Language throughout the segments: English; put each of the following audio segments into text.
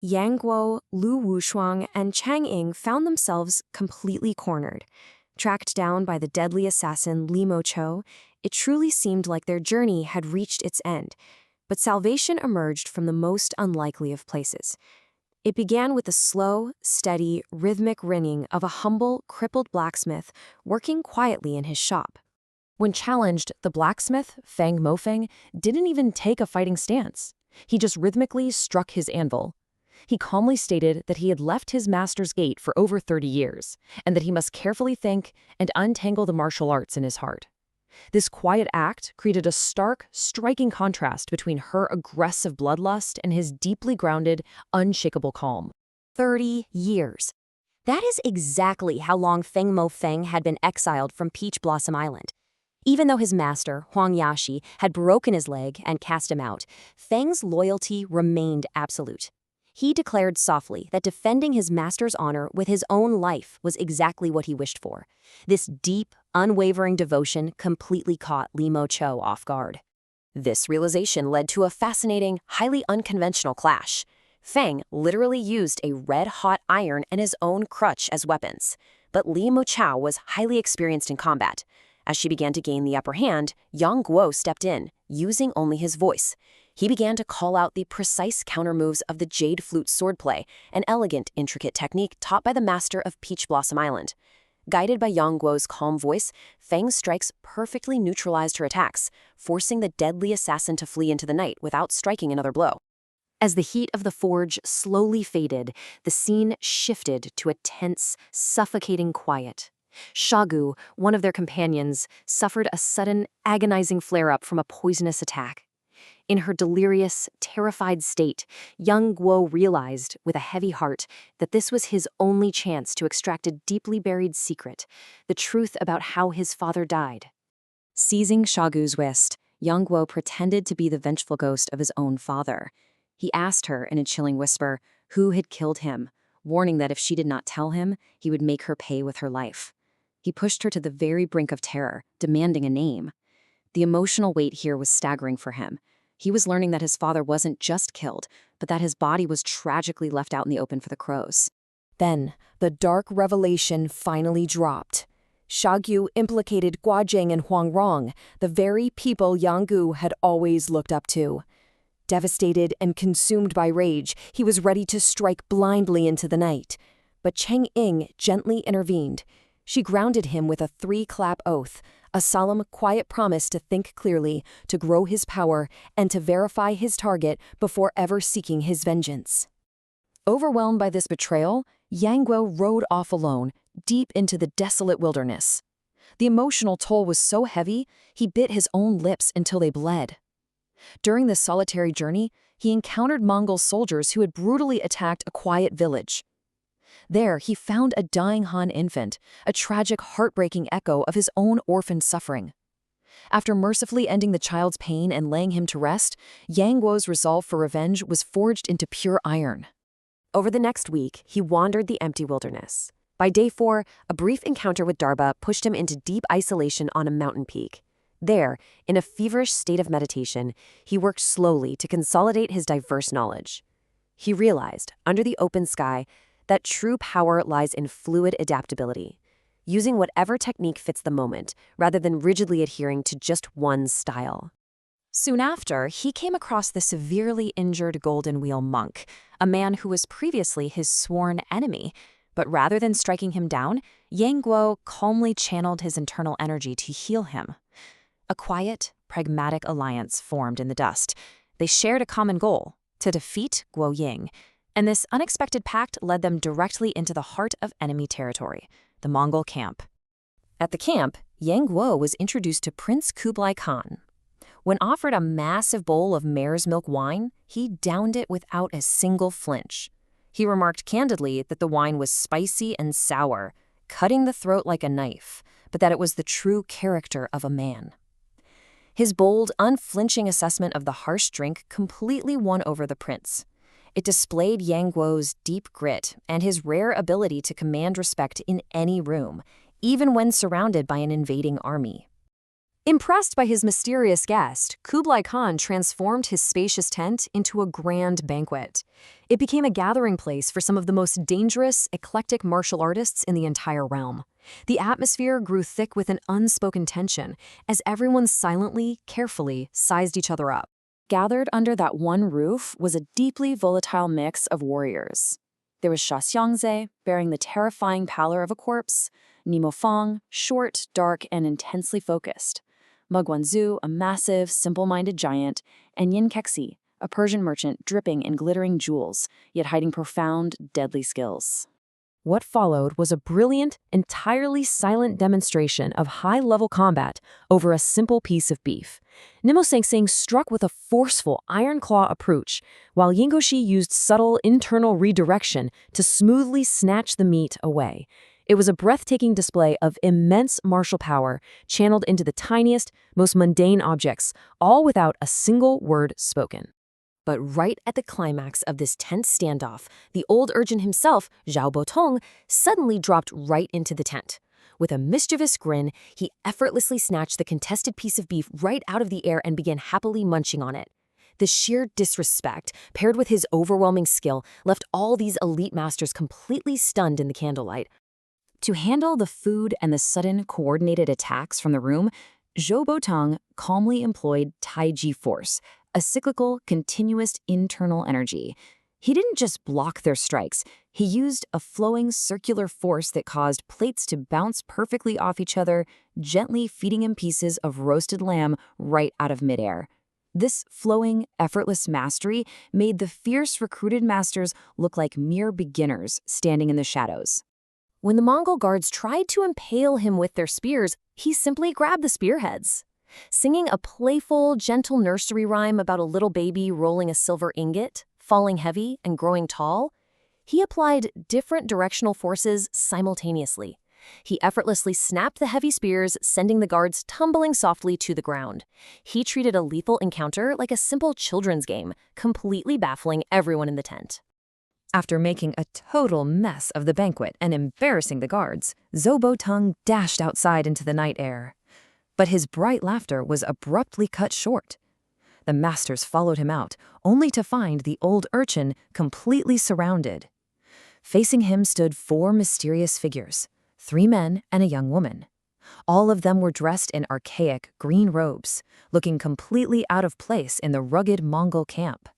Yang Guo, Lu Wushuang, and Chang Ying found themselves completely cornered. Tracked down by the deadly assassin Li Mo, it truly seemed like their journey had reached its end. But salvation emerged from the most unlikely of places. It began with the slow, steady, rhythmic ringing of a humble, crippled blacksmith working quietly in his shop. When challenged, the blacksmith, Feng Mofeng, didn't even take a fighting stance. He just rhythmically struck his anvil. He calmly stated that he had left his master's gate for over 30 years, and that he must carefully think and untangle the martial arts in his heart. This quiet act created a stark, striking contrast between her aggressive bloodlust and his deeply grounded, unshakable calm. 30 years. That is exactly how long Feng Mofeng had been exiled from Peach Blossom Island. Even though his master, Huang Yashi, had broken his leg and cast him out, Feng's loyalty remained absolute. He declared softly that defending his master's honor with his own life was exactly what he wished for. This deep, unwavering devotion completely caught Li Mo off guard. This realization led to a fascinating, highly unconventional clash. Feng literally used a red-hot iron and his own crutch as weapons, but Li Mo was highly experienced in combat. As she began to gain the upper hand, Yang Guo stepped in, using only his voice. He began to call out the precise counter-moves of the jade flute swordplay, an elegant, intricate technique taught by the master of Peach Blossom Island. Guided by Yang Guo's calm voice, Feng's strikes perfectly neutralized her attacks, forcing the deadly assassin to flee into the night without striking another blow. As the heat of the forge slowly faded, the scene shifted to a tense, suffocating quiet. Shagu, one of their companions, suffered a sudden, agonizing flare-up from a poisonous attack. In her delirious, terrified state, Yang Guo realized, with a heavy heart, that this was his only chance to extract a deeply buried secret, the truth about how his father died. Seizing Shagu's wrist, Yang Guo pretended to be the vengeful ghost of his own father. He asked her in a chilling whisper who had killed him, warning that if she did not tell him, he would make her pay with her life. He pushed her to the very brink of terror, demanding a name. The emotional weight here was staggering for him. He was learning that his father wasn't just killed, but that his body was tragically left out in the open for the crows. Then, the dark revelation finally dropped. Shagu implicated Guozheng and Huang Rong, the very people Yang Guo had always looked up to. Devastated and consumed by rage, he was ready to strike blindly into the night. But Chang Ying gently intervened. She grounded him with a 3-clap oath, a solemn, quiet promise to think clearly, to grow his power, and to verify his target before ever seeking his vengeance. Overwhelmed by this betrayal, Yang Guo rode off alone, deep into the desolate wilderness. The emotional toll was so heavy, he bit his own lips until they bled. During this solitary journey, he encountered Mongol soldiers who had brutally attacked a quiet village. There, he found a dying Han infant, a tragic, heartbreaking echo of his own orphaned suffering. After mercifully ending the child's pain and laying him to rest, Yang Guo's resolve for revenge was forged into pure iron. Over the next week, he wandered the empty wilderness. By day 4, a brief encounter with Darba pushed him into deep isolation on a mountain peak. There, in a feverish state of meditation, he worked slowly to consolidate his diverse knowledge. He realized, under the open sky, that true power lies in fluid adaptability, using whatever technique fits the moment, rather than rigidly adhering to just one style. Soon after, he came across the severely injured Golden Wheel monk, a man who was previously his sworn enemy. But rather than striking him down, Yang Guo calmly channeled his internal energy to heal him. A quiet, pragmatic alliance formed in the dust. They shared a common goal, to defeat Guo Ying, and this unexpected pact led them directly into the heart of enemy territory, the Mongol camp. At the camp, Yang Guo was introduced to Prince Kublai Khan. When offered a massive bowl of mare's milk wine, he downed it without a single flinch. He remarked candidly that the wine was spicy and sour, cutting the throat like a knife, but that it was the true character of a man. His bold, unflinching assessment of the harsh drink completely won over the prince. It displayed Yang Guo's deep grit and his rare ability to command respect in any room, even when surrounded by an invading army. Impressed by his mysterious guest, Kublai Khan transformed his spacious tent into a grand banquet. It became a gathering place for some of the most dangerous, eclectic martial artists in the entire realm. The atmosphere grew thick with an unspoken tension as everyone silently, carefully sized each other up. Gathered under that one roof was a deeply volatile mix of warriors. There was Sha Xiangze, bearing the terrifying pallor of a corpse, Nimo Fong, short, dark, and intensely focused, Ma Guanzu, a massive, simple-minded giant, and Yin Kexi, a Persian merchant dripping in glittering jewels, yet hiding profound, deadly skills. What followed was a brilliant, entirely silent demonstration of high-level combat over a simple piece of beef. Nimo Sengseng struck with a forceful iron claw approach, while Yingguoshi used subtle internal redirection to smoothly snatch the meat away. It was a breathtaking display of immense martial power channeled into the tiniest, most mundane objects, all without a single word spoken. But right at the climax of this tense standoff, the old urchin himself, Zhao Botong, suddenly dropped right into the tent. With a mischievous grin, he effortlessly snatched the contested piece of beef right out of the air and began happily munching on it. The sheer disrespect, paired with his overwhelming skill, left all these elite masters completely stunned in the candlelight. To handle the food and the sudden coordinated attacks from the room, Zhou Botong calmly employed Taiji Force, a cyclical, continuous internal energy. He didn't just block their strikes, he used a flowing circular force that caused plates to bounce perfectly off each other, gently feeding him pieces of roasted lamb right out of midair. This flowing, effortless mastery made the fierce recruited masters look like mere beginners standing in the shadows. When the Mongol guards tried to impale him with their spears, he simply grabbed the spearheads. Singing a playful, gentle nursery rhyme about a little baby rolling a silver ingot, falling heavy and growing tall, he applied different directional forces simultaneously. He effortlessly snapped the heavy spears, sending the guards tumbling softly to the ground. He treated a lethal encounter like a simple children's game, completely baffling everyone in the tent. After making a total mess of the banquet and embarrassing the guards, Zhou Botong dashed outside into the night air. But his bright laughter was abruptly cut short. The masters followed him out, only to find the old urchin completely surrounded. Facing him stood 4 mysterious figures, 3 men and a young woman. All of them were dressed in archaic green robes, looking completely out of place in the rugged Mongol camp.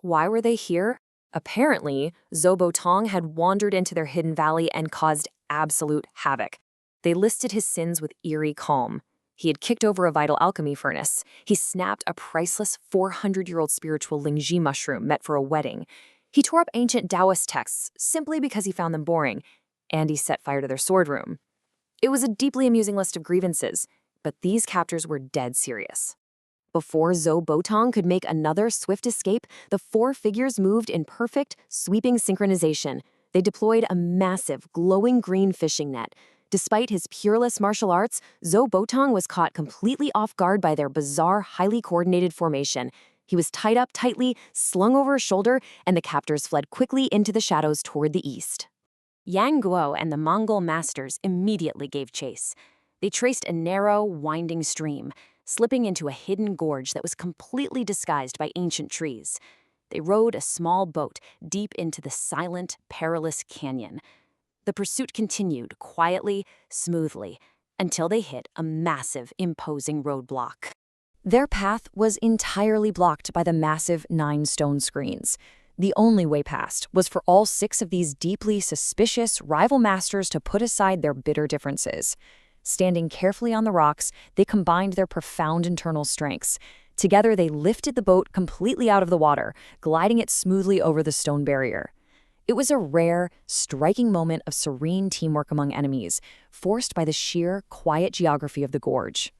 Why were they here? Apparently, Zhou Botong had wandered into their hidden valley and caused absolute havoc. They listed his sins with eerie calm. He had kicked over a vital alchemy furnace. He snapped a priceless 400-year-old spiritual Lingji mushroom meant for a wedding. He tore up ancient Taoist texts simply because he found them boring. And he set fire to their sword room. It was a deeply amusing list of grievances, but these captors were dead serious. Before Zhou Botong could make another swift escape, the 4 figures moved in perfect, sweeping synchronization. They deployed a massive, glowing green fishing net. Despite his peerless martial arts, Zhou Botong was caught completely off guard by their bizarre, highly coordinated formation. He was tied up tightly, slung over his shoulder, and the captors fled quickly into the shadows toward the east. Yang Guo and the Mongol masters immediately gave chase. They traced a narrow, winding stream, slipping into a hidden gorge that was completely disguised by ancient trees. They rowed a small boat deep into the silent, perilous canyon. The pursuit continued quietly, smoothly, until they hit a massive, imposing roadblock. Their path was entirely blocked by the massive 9 stone screens. The only way past was for all 6 of these deeply suspicious rival masters to put aside their bitter differences. Standing carefully on the rocks, they combined their profound internal strengths. Together, they lifted the boat completely out of the water, gliding it smoothly over the stone barrier. It was a rare, striking moment of serene teamwork among enemies, forced by the sheer, quiet geography of the gorge.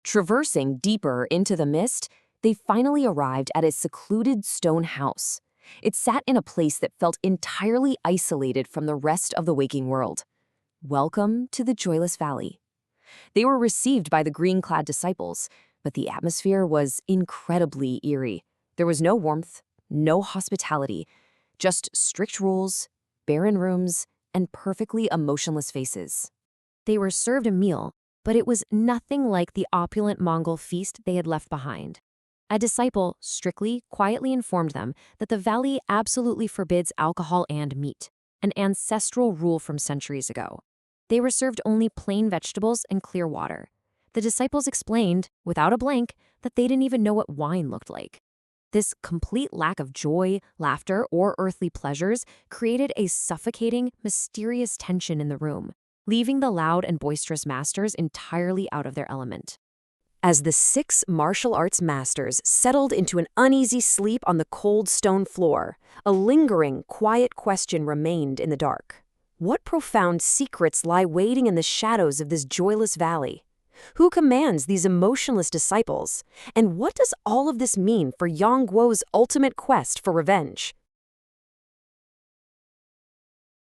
Traversing deeper into the mist, they finally arrived at a secluded stone house. It sat in a place that felt entirely isolated from the rest of the waking world. Welcome to the Joyless Valley. They were received by the green-clad disciples, but the atmosphere was incredibly eerie. There was no warmth, no hospitality, just strict rules, barren rooms, and perfectly emotionless faces. They were served a meal, but it was nothing like the opulent Mongol feast they had left behind. A disciple strictly, quietly informed them that the valley absolutely forbids alcohol and meat, an ancestral rule from centuries ago. They were served only plain vegetables and clear water. The disciples explained, without a blank, that they didn't even know what wine looked like. This complete lack of joy, laughter, or earthly pleasures created a suffocating, mysterious tension in the room, leaving the loud and boisterous masters entirely out of their element. As the 6 martial arts masters settled into an uneasy sleep on the cold stone floor, a lingering, quiet question remained in the dark. What profound secrets lie waiting in the shadows of this joyless valley? Who commands these emotionless disciples? And what does all of this mean for Yang Guo's ultimate quest for revenge?